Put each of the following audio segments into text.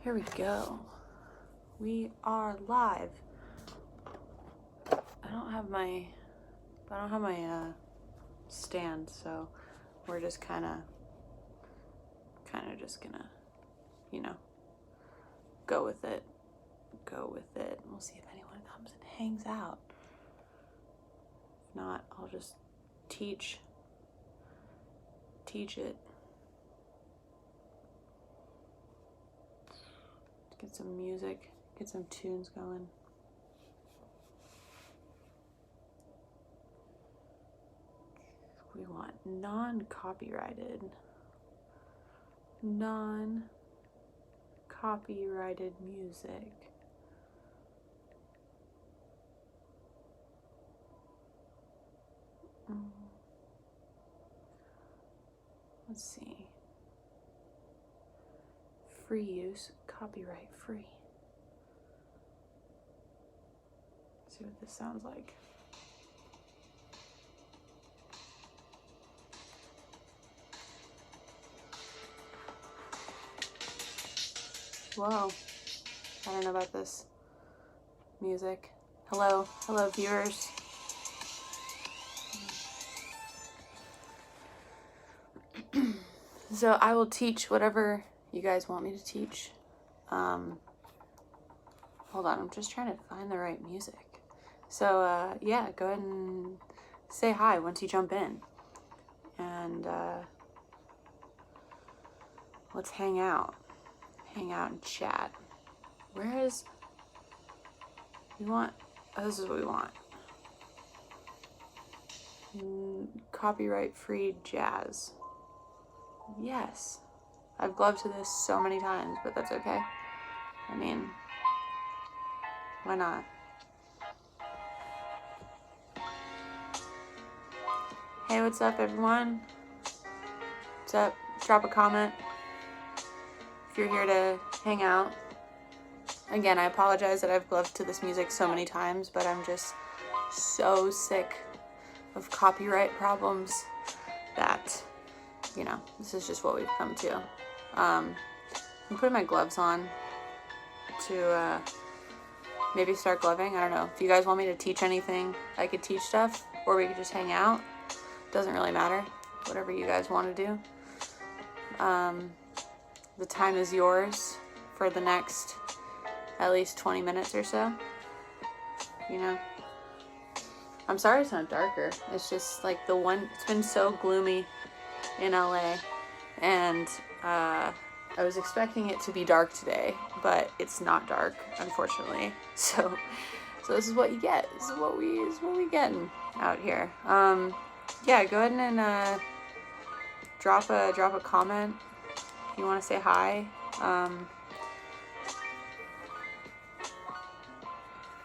Here we go. We are live. I don't have my stand, so we're just kind of just gonna, go with it. We'll see if anyone comes and hangs out. If not, I'll just teach it. Get some music, get some tunes going. We want non-copyrighted music. Let's see. Free use, copyright free. Let's see what this sounds like. Whoa, I don't know about this music. Hello viewers. So I will teach whatever you guys want me to teach. Hold on, I'm just trying to find the right music. So yeah, go ahead and say hi once you jump in. And let's hang out and chat. This is what we want. Copyright free jazz. Yes. I've gloved to this so many times, but that's okay. I mean, why not? Hey, what's up, everyone? What's up? Drop a comment if you're here to hang out. Again, I apologize that I've gloved to this music so many times, but I'm just so sick of copyright problems that, this is just what we've come to. I'm putting my gloves on to maybe start gloving. I don't know. If you guys want me to teach anything, I could teach stuff, or we could just hang out. Doesn't really matter. Whatever you guys want to do. The time is yours for the next at least 20 minutes or so. I'm sorry it's not darker. It's just like it's been so gloomy in LA, and I was expecting it to be dark today, but it's not dark, unfortunately. So this is what you get. This is what we getting out here. Yeah, go ahead and drop a comment if you want to say hi.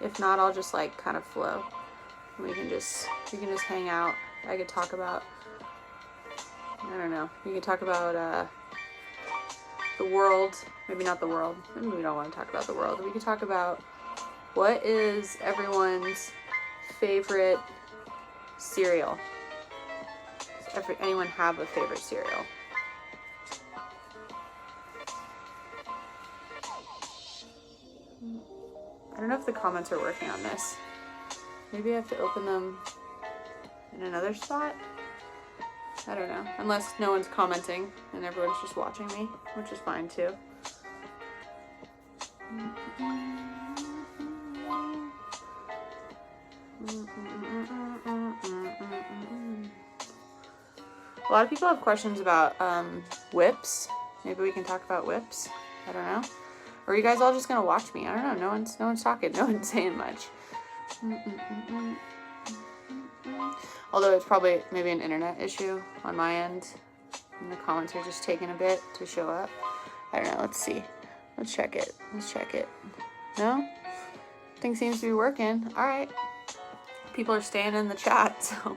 If not, I'll just kind of flow. We can just hang out. I could talk about, I don't know, we could talk about the world. Maybe not the world. Maybe we don't want to talk about the world. We could talk about what is everyone's favorite cereal. Does anyone have a favorite cereal? I don't know if the comments are working on this. Maybe I have to open them in another spot? I don't know. Unless no one's commenting and everyone's just watching me, which is fine too. A lot of people have questions about whips. Maybe we can talk about whips. I don't know. Or are you guys all just gonna watch me? I don't know. No one's talking. No one's saying much. Although it's probably maybe an internet issue on my end, and the comments are just taking a bit to show up. I don't know. Let's see. Let's check it. No? Thing seems to be working. All right. People are staying in the chat, so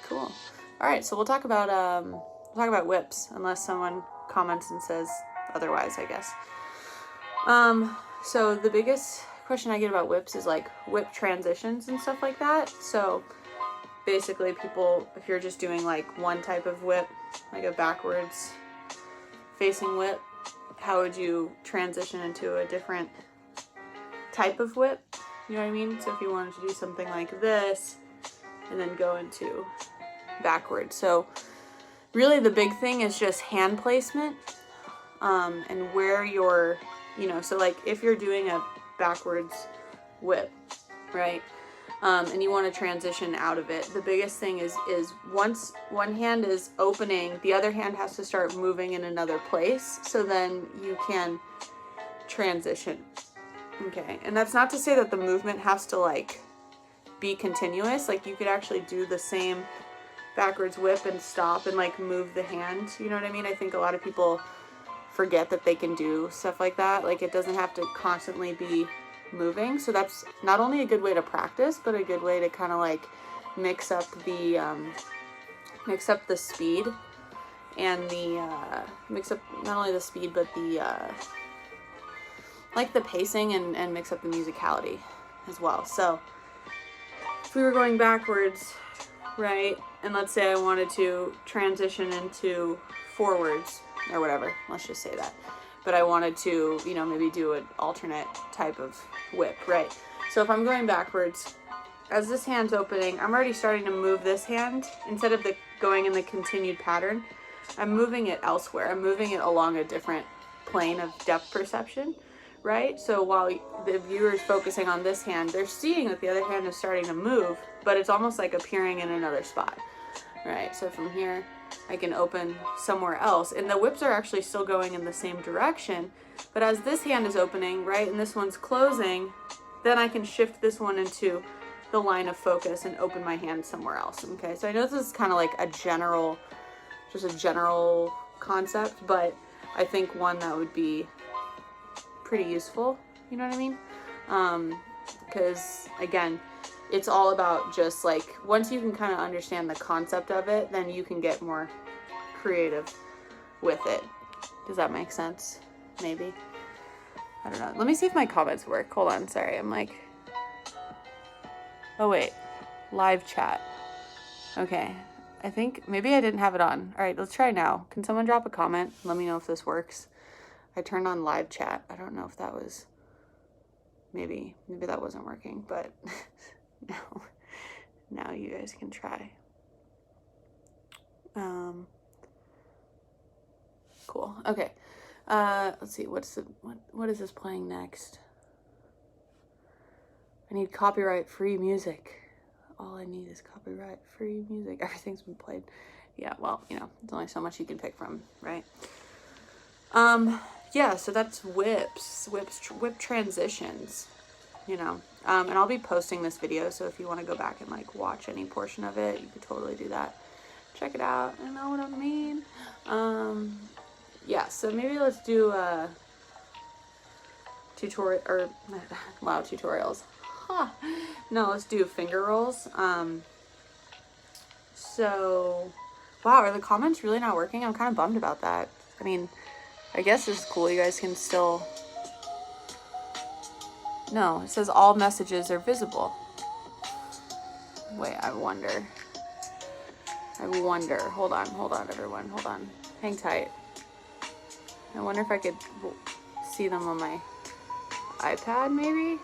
cool. All right, so we'll talk about whips, unless someone comments and says otherwise, I guess. So the biggest question I get about whips is whip transitions and stuff like that. So basically people, if you're just doing one type of whip, like a backwards facing whip, how would you transition into a different type of whip? You know what I mean? So if you wanted to do something like this and then go into backwards. So really the big thing is just hand placement, and where you're, you know, so like if you're doing a backwards whip, right? And you want to transition out of it. The biggest thing is once one hand is opening, the other hand has to start moving in another place, so then you can transition. Okay, and that's not to say that the movement has to like be continuous. Like you could actually do the same backwards whip and stop and like move the hand. You know what I mean? I think a lot of people forget that they can do stuff like that. Like it doesn't have to constantly be moving. So that's not only a good way to practice, but a good way to kind of like mix up the speed and the mix up not only the speed but the like the pacing, and mix up the musicality as well. So if we were going backwards, right, and let's say I wanted to transition into forwards or whatever, let's just say that, but I wanted to, you know, maybe do an alternate type of whip, right? So if I'm going backwards, as this hand's opening, I'm already starting to move this hand. Instead of going in the continued pattern, I'm moving it elsewhere. I'm moving it along a different plane of depth perception, right? So while the viewer's focusing on this hand, they're seeing that the other hand is starting to move, but it's almost like appearing in another spot, right? So from here, I can open somewhere else, and the whips are actually still going in the same direction, but as this hand is opening, right, and this one's closing, then I can shift this one into the line of focus and open my hand somewhere else. Okay, so I know this is kind of like a general, just a general concept, but I think one that would be pretty useful, you know what I mean? Because again, it's all about just like, once you can kind of understand the concept of it, then you can get more creative with it. Does that make sense? Maybe. I don't know. Let me see if my comments work. Hold on. Sorry. I'm like, oh wait, live chat. Okay. I think maybe I didn't have it on. All right, let's try now. Can someone drop a comment? Let me know if this works. I turned on live chat. I don't know if that was, maybe that wasn't working, but now you guys can try. Cool. Okay. Let's see. What is this playing next? I need copyright-free music. All I need is copyright-free music. Everything's been played. Yeah, well, you know, there's only so much you can pick from, right? Yeah, so that's whip transitions, you know. And I'll be posting this video, so if you want to go back and like watch any portion of it, you could totally do that. Check it out. You know what I mean? Yeah, so maybe let's do a tutorial, or wow, tutorials. Huh. No, let's do finger rolls. So, wow, are the comments really not working? I'm kind of bummed about that. I mean, I guess this is cool. You guys can still... No, it says all messages are visible. Wait, I wonder. Hold on, everyone. Hold on. Hang tight. I wonder if I could see them on my iPad, maybe?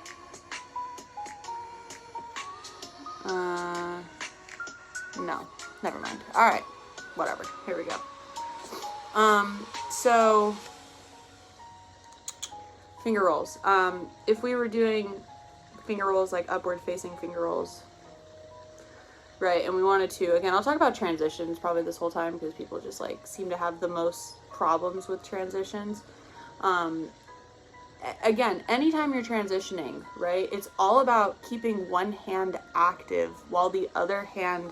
No, never mind. All right, whatever. Here we go. So finger rolls. If we were doing finger rolls, like upward facing finger rolls, right, and we wanted to, again, I'll talk about transitions probably this whole time because people just like seem to have the most problems with transitions. Again, anytime you're transitioning, right, it's all about keeping one hand active while the other hand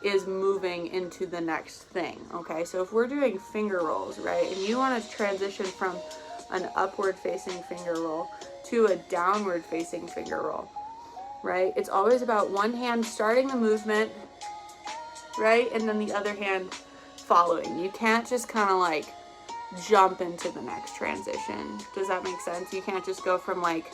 is moving into the next thing. Okay, so if we're doing finger rolls, right, and you want to transition from an upward facing finger roll to a downward facing finger roll, right, it's always about one hand starting the movement, right, and then the other hand following. You can't just kind of like jump into the next transition. Does that make sense? You can't just go from like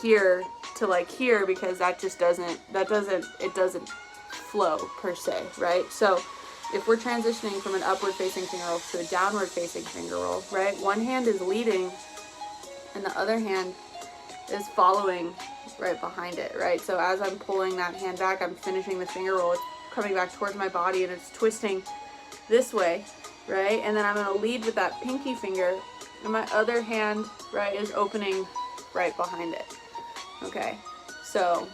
here to like here, because that just doesn't, it doesn't flow per se, right? So if we're transitioning from an upward facing finger roll to a downward facing finger roll, right? One hand is leading and the other hand is following right behind it, right? So as I'm pulling that hand back, I'm finishing the finger roll. It's coming back towards my body and it's twisting this way, right? And then I'm going to lead with that pinky finger, and my other hand, right, is opening right behind it. Okay, so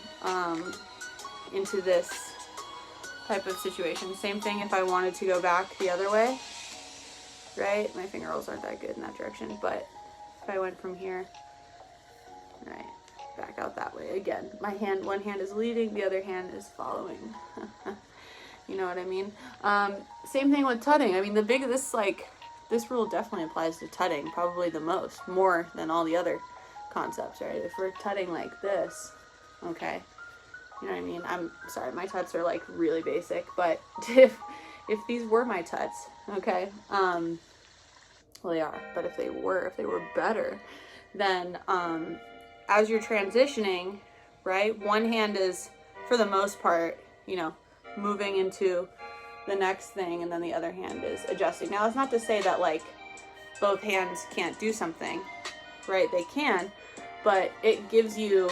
into this type of situation. Same thing if I wanted to go back the other way, right? My finger rolls aren't that good in that direction, but if I went from here, right, back out that way again, my hand, one hand is leading, the other hand is following. You know what I mean? Same thing with tutting. I mean, this rule definitely applies to tutting, probably the most, more than all the other concepts, right? If we're tutting like this, okay, you know what I mean? I'm sorry, my tuts are like really basic, but if these were my tuts, okay, well, they are, but if they were better, then as you're transitioning, right, one hand is, for the most part, you know, moving into the next thing, and then the other hand is adjusting. Now, it's not to say that like both hands can't do something, right? They can, but it gives you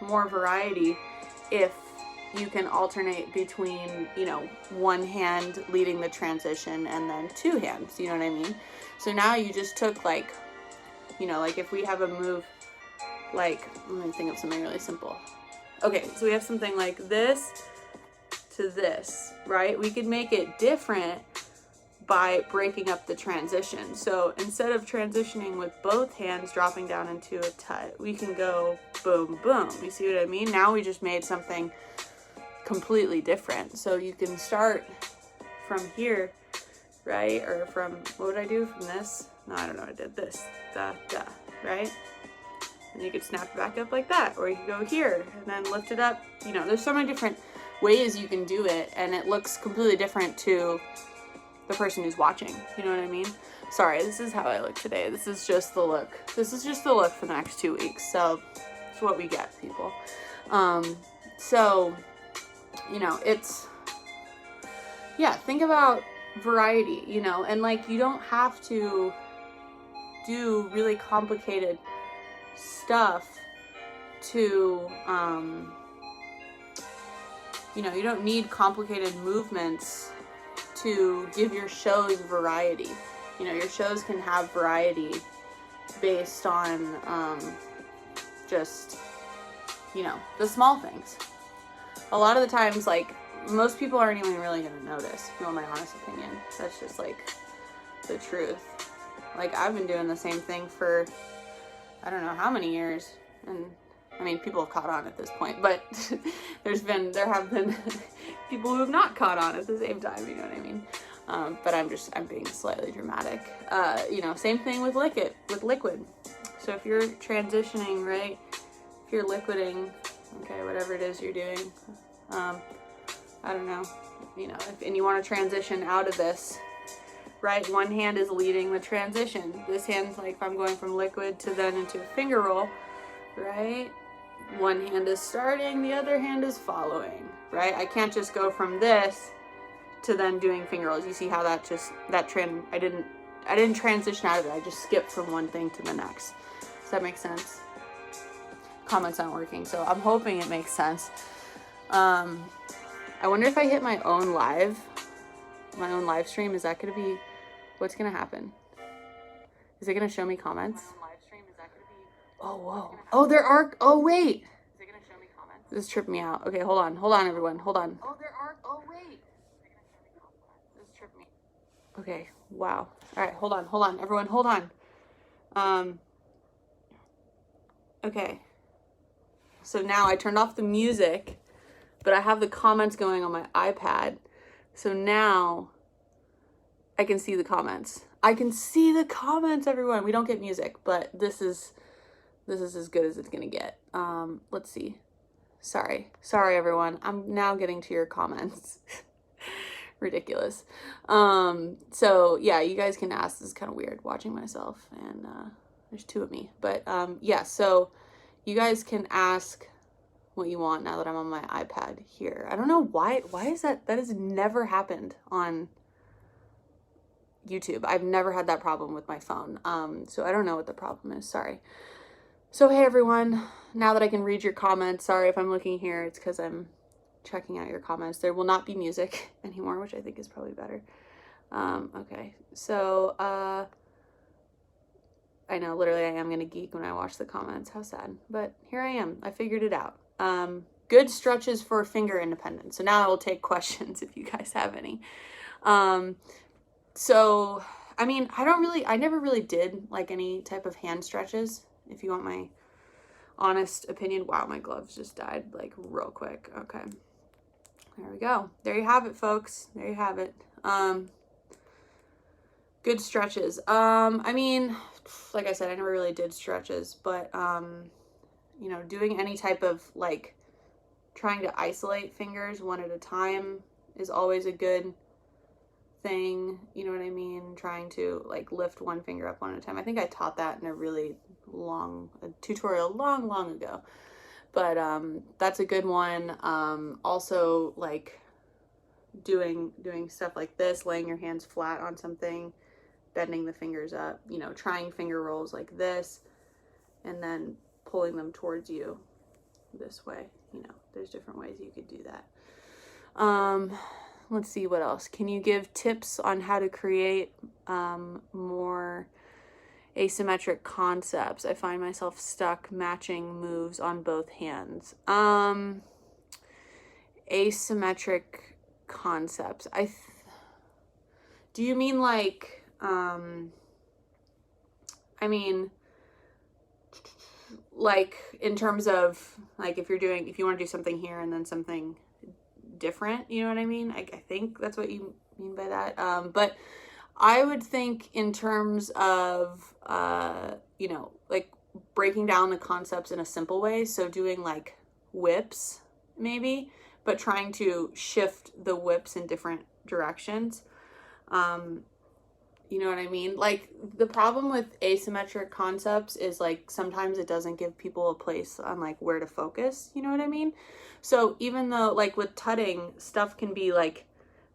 more variety if you can alternate between, you know, one hand leading the transition and then two hands, you know what I mean? So now you just took like, you know, like if we have a move, like, let me think of something really simple. Okay, so we have something like this to this, right? We could make it different by breaking up the transition. So instead of transitioning with both hands dropping down into a tut, we can go boom, boom. You see what I mean? Now we just made something completely different. So you can start from here, right? Or from, what would I do from this? No, I don't know. I did this, da, da, right? And you could snap it back up like that, or you could go here and then lift it up. You know, there's so many different ways you can do it, and it looks completely different to the person who's watching. You know what I mean? Sorry, this is how I look today. This is just the look. This is just the look for the next 2 weeks. So it's what we get, people. So, you know, it's, yeah, think about variety, you know, and like, you don't have to do really complicated stuff to, you know, you don't need complicated movements to give your shows variety. You know, your shows can have variety based on just, you know, the small things. A lot of the times, like, most people aren't even really going to notice, if you want my honest opinion. That's just, like, the truth. Like, I've been doing the same thing for, I don't know how many years, and I mean, people have caught on at this point, but there have been people who have not caught on at the same time, you know what I mean? But I'm being slightly dramatic. You know, same thing with liquid. So if you're transitioning, right, if you're liquiding, okay, whatever it is you're doing, I don't know, you know, and you want to transition out of this, right, one hand is leading the transition. This hand's like, if I'm going from liquid to then into a finger roll, right, one hand is starting, the other hand is following, right? I can't just go from this to then doing finger rolls. You see how that just, I didn't transition out of it. I just skipped from one thing to the next. Does that make sense? Comments aren't working, so I'm hoping it makes sense. I wonder if I hit my own live stream, is that going to be, what's going to happen? Is it going to show me comments? Oh, whoa. Oh, there are, oh, wait. Is it going to show me comments? This tripped me out. Okay, hold on, everyone, hold on. Oh, there are, oh, wait. This tripped me. Okay, wow. All right, hold on, everyone, hold on. Okay. So now I turned off the music, but I have the comments going on my iPad. So now I can see the comments. I can see the comments, everyone. We don't get music, but this is as good as it's gonna get. Let's see. Sorry, everyone. I'm now getting to your comments. Ridiculous. So yeah, you guys can ask. This is kind of weird watching myself, and there's two of me. But yeah, so you guys can ask what you want now that I'm on my iPad here. I don't know why is that has never happened on YouTube. I've never had that problem with my phone. So I don't know what the problem is. Sorry. So hey everyone, now that I can read your comments, sorry if I'm looking here, it's because I'm checking out your comments. There will not be music anymore, which I think is probably better. Okay, so I know literally I am gonna geek when I watch the comments. How sad, but here I am. I figured it out. Good stretches for finger independence. So now I will take questions if you guys have any. So I mean, I never really did like any type of hand stretches. If you want my honest opinion. Wow, my gloves just died like real quick. Okay, there we go. There you have it, folks. There you have it. Good stretches. I mean, like I said, I never really did stretches, but you know, doing any type of like trying to isolate fingers one at a time is always a good thing. You know what I mean? Trying to like lift one finger up one at a time. I think I taught that in a really long tutorial long ago, but that's a good one. Also like doing stuff like this, laying your hands flat on something, bending the fingers up, you know, trying finger rolls like this, and then pulling them towards you this way. You know, there's different ways you could do that. Let's see what else. Can you give tips on how to create more asymmetric concepts? I find myself stuck matching moves on both hands. Asymmetric concepts. Do you mean like I mean, like in terms of like if you want to do something here and then something different, you know what I mean? I think that's what you mean by that. But I would think in terms of, you know, like breaking down the concepts in a simple way. So doing like whips maybe, but trying to shift the whips in different directions. You know what I mean? Like the problem with asymmetric concepts is like sometimes it doesn't give people a place on like where to focus. You know what I mean? So even though like with tutting, stuff can be like,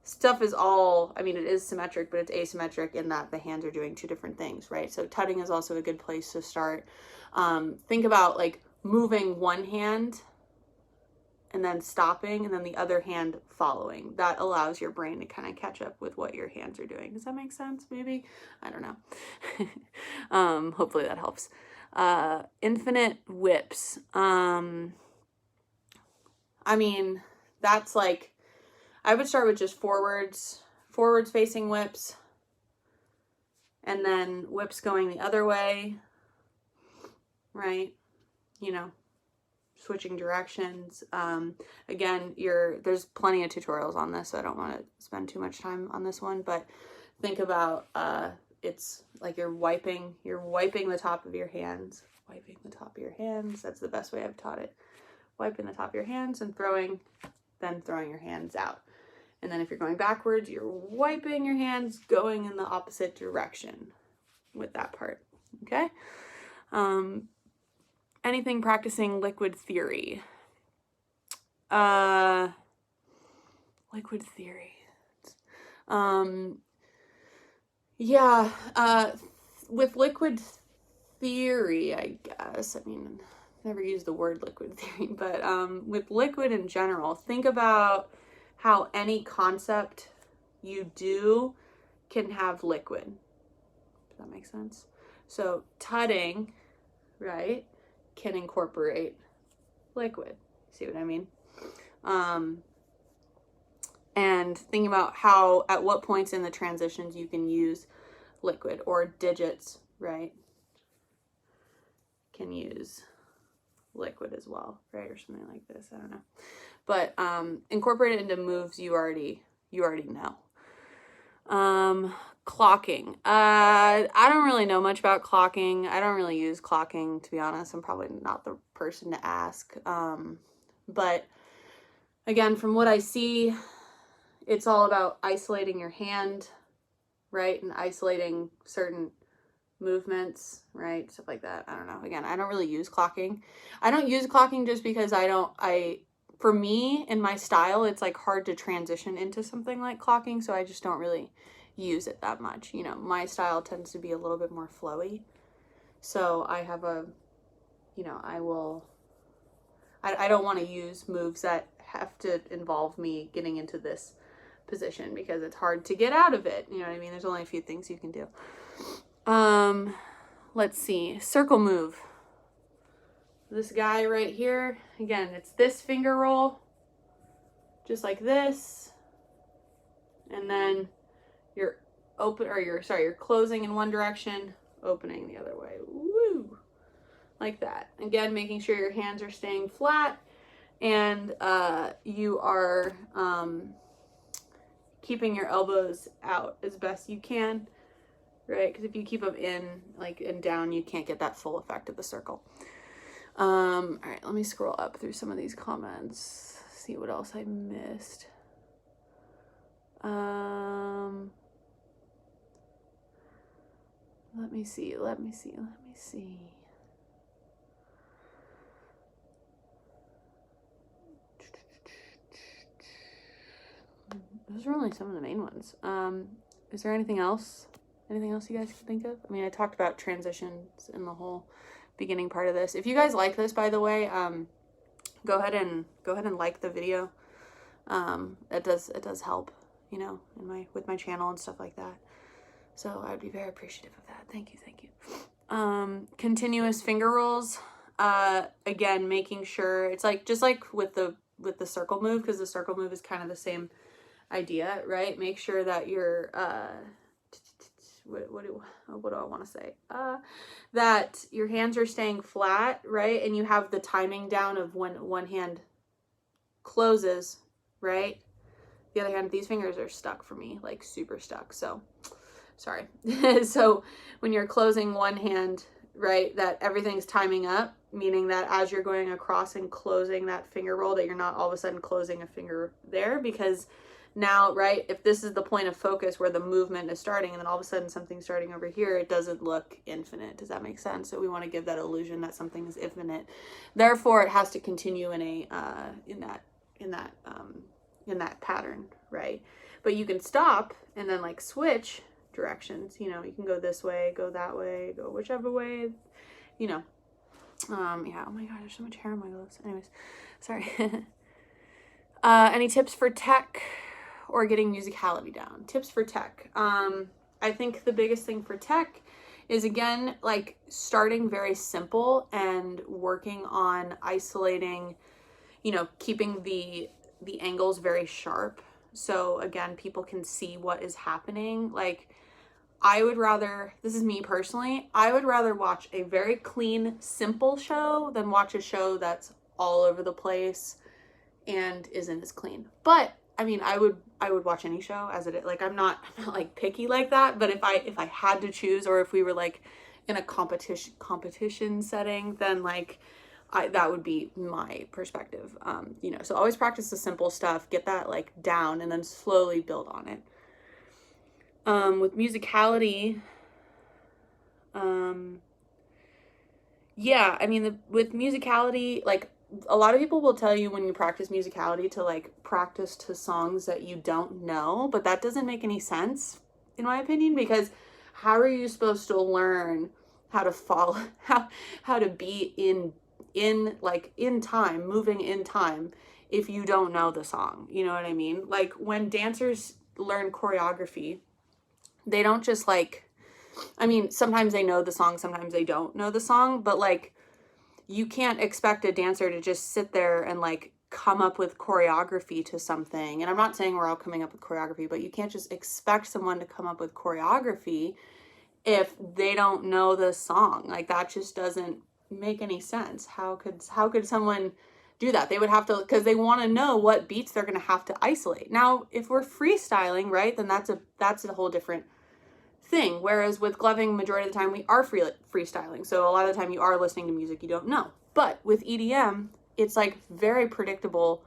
stuff is all, I mean, it is symmetric, but it's asymmetric in that the hands are doing two different things, right? So tutting is also a good place to start. Think about like moving one hand and then stopping and then the other hand following. That allows your brain to kind of catch up with what your hands are doing. Does that make sense? Maybe? I don't know. Hopefully that helps. Infinite whips. I mean, that's like, I would start with just forwards facing whips, and then whips going the other way, right? You know, switching directions. Again, there's plenty of tutorials on this, so I don't want to spend too much time on this one, but think about, it's like you're wiping the top of your hands, That's the best way I've taught it. Wiping the top of your hands and then throwing your hands out. And then if you're going backwards, you're wiping your hands, going in the opposite direction with that part, okay? Anything practicing liquid theory. Liquid theory. Yeah, with liquid theory, I guess, I mean, I've never used the word liquid theory, but with liquid in general, think about how any concept you do can have liquid. Does that make sense? So tutting, right, can incorporate liquid. See what I mean? And thinking about how, at what points in the transitions you can use liquid, or digits, right, can use liquid as well, right, or something like this. I don't know, but incorporate it into moves you already know. Clocking. I don't really know much about clocking. I don't really use clocking, to be honest. I'm probably not the person to ask. But again, from what I see, it's all about isolating your hand, right, and isolating certain movements, right? Stuff like that. I don't know. Again, I don't really use clocking. I don't use clocking just because for me, in my style, it's like hard to transition into something like clocking, so I just don't really use it that much. You know, my style tends to be a little bit more flowy. So I have a, you know, I don't want to use moves that have to involve me getting into this position because it's hard to get out of it. You know what I mean? There's only a few things you can do. Let's see. Circle move. This guy right here, again, it's this finger roll, just like this. And then you're you're closing in one direction, opening the other way. Woo! Like that. Again, making sure your hands are staying flat and you are keeping your elbows out as best you can, right? Because if you keep them in, like, and down, you can't get that full effect of the circle. All right, let me scroll up through some of these comments, see what else I missed. Let me see. Those are only some of the main ones. Is there anything else? Anything else you guys can think of? I mean, I talked about transitions in the whole beginning part of this. If you guys like this, by the way, go ahead and like the video. It does help, you know, with my channel and stuff like that. So I'd be very appreciative of that. Thank you. Continuous finger rolls. Again, making sure it's like just like with the circle move, because the circle move is kind of the same idea, right? Make sure that you're what do I want to say? That your hands are staying flat, right? And you have the timing down of when one hand closes, right? The other hand, these fingers are stuck for me, like super stuck. So, sorry. So when you're closing one hand, right, that everything's timing up, meaning that as you're going across and closing that finger roll, that you're not all of a sudden closing a finger there, because now, right, if this is the point of focus where the movement is starting and then all of a sudden something's starting over here, it doesn't look infinite. Does that make sense? So we want to give that illusion that something is infinite. Therefore, it has to continue in a in that pattern, right? But you can stop and then like switch directions. You know, you can go this way, go that way, go whichever way, you know. Yeah, oh my god, there's so much hair on my gloves. Anyways, sorry. Any tips for tech or getting musicality down? Tips for tech. I think the biggest thing for tech is, again, like starting very simple and working on isolating, you know, keeping the angles very sharp. So again, people can see what is happening. Like, I would rather, this is me personally, I would rather watch a very clean, simple show than watch a show that's all over the place and isn't as clean. But I mean, I would watch any show as it is. Like, I'm not like picky like that, but if I had to choose, or if we were like in a competition setting, then like that would be my perspective. You know, so always practice the simple stuff, get that like down, and then slowly build on it. With musicality, yeah, I mean, with musicality, like, a lot of people will tell you when you practice musicality to like practice to songs that you don't know, but that doesn't make any sense in my opinion, because how are you supposed to learn how to follow, how to be in time, moving in time, if you don't know the song? You know what I mean? Like, when dancers learn choreography, they don't just like, I mean, sometimes they know the song, sometimes they don't know the song, but like, you can't expect a dancer to just sit there and like come up with choreography to something. And I'm not saying we're all coming up with choreography, but you can't just expect someone to come up with choreography if they don't know the song. Like, that just doesn't make any sense. How could someone do that? They would have to, because they want to know what beats they're going to have to isolate. Now, if we're freestyling, right, then that's a whole different thing. Whereas with gloving, majority of the time we are freestyling. So a lot of the time you are listening to music you don't know. But with EDM, it's like very predictable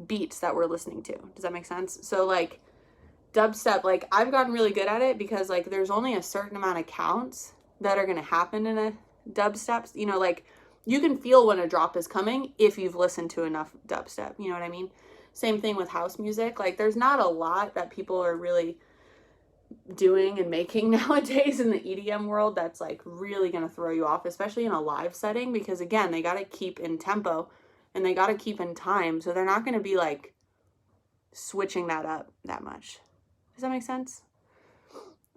beats that we're listening to. Does that make sense? So like dubstep, like I've gotten really good at it because like there's only a certain amount of counts that are going to happen in a dubstep. You know, like you can feel when a drop is coming if you've listened to enough dubstep. You know what I mean? Same thing with house music. Like there's not a lot that people are really doing and making nowadays in the EDM world that's like really going to throw you off, especially in a live setting, because again, they got to keep in tempo and they got to keep in time. So they're not going to be like switching that up that much. Does that make sense?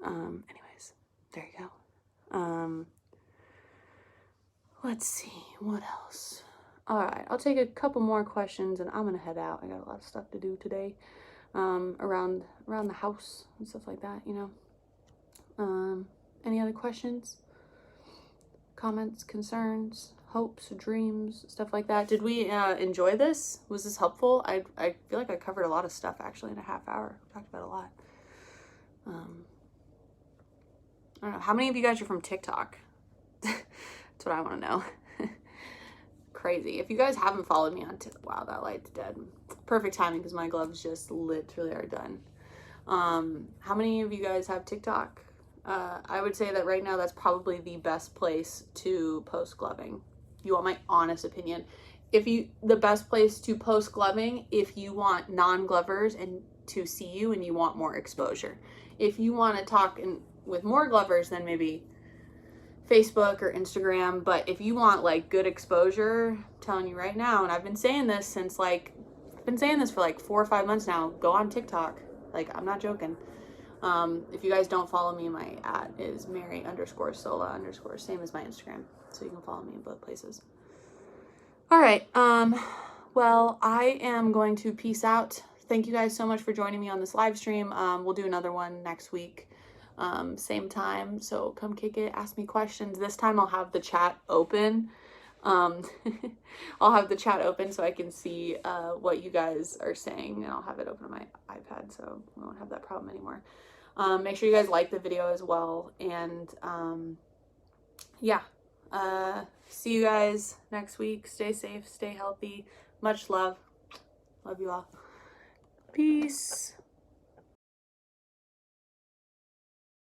Anyways, there you go. Let's see, what else? All right, I'll take a couple more questions and I'm gonna head out. I got a lot of stuff to do today, around the house and stuff like that, you know. Any other questions, comments, concerns, hopes, dreams, stuff like that? Did we enjoy this? Was this helpful? I feel like I covered a lot of stuff actually in a half hour. Talked about a lot. I don't know. How many of you guys are from TikTok? That's what I want to know. Crazy. If you guys haven't followed me on TikTok, wow, that light's dead. Perfect timing because my gloves just literally are done. How many of you guys have TikTok? I would say that right now that's probably the best place to post gloving. You want my honest opinion? The best place to post gloving if you want non-glovers and to see you and you want more exposure. If you want to talk with more glovers, then maybe Facebook or Instagram. But if you want like good exposure, I'm telling you right now, and I've been saying this for like 4 or 5 months now, go on TikTok. Like, I'm not joking. If you guys don't follow me, my @ is Mary_Sola_, same as my Instagram. So you can follow me in both places. All right. Well, I am going to peace out. Thank you guys so much for joining me on this live stream. We'll do another one next week. Same time, so come kick it, ask me questions. This time I'll have the chat open. I'll have the chat open so I can see what you guys are saying, and I'll have it open on my iPad so we won't have that problem anymore. Make sure you guys like the video as well, and yeah, see you guys next week. Stay safe, stay healthy, much love you all. Peace.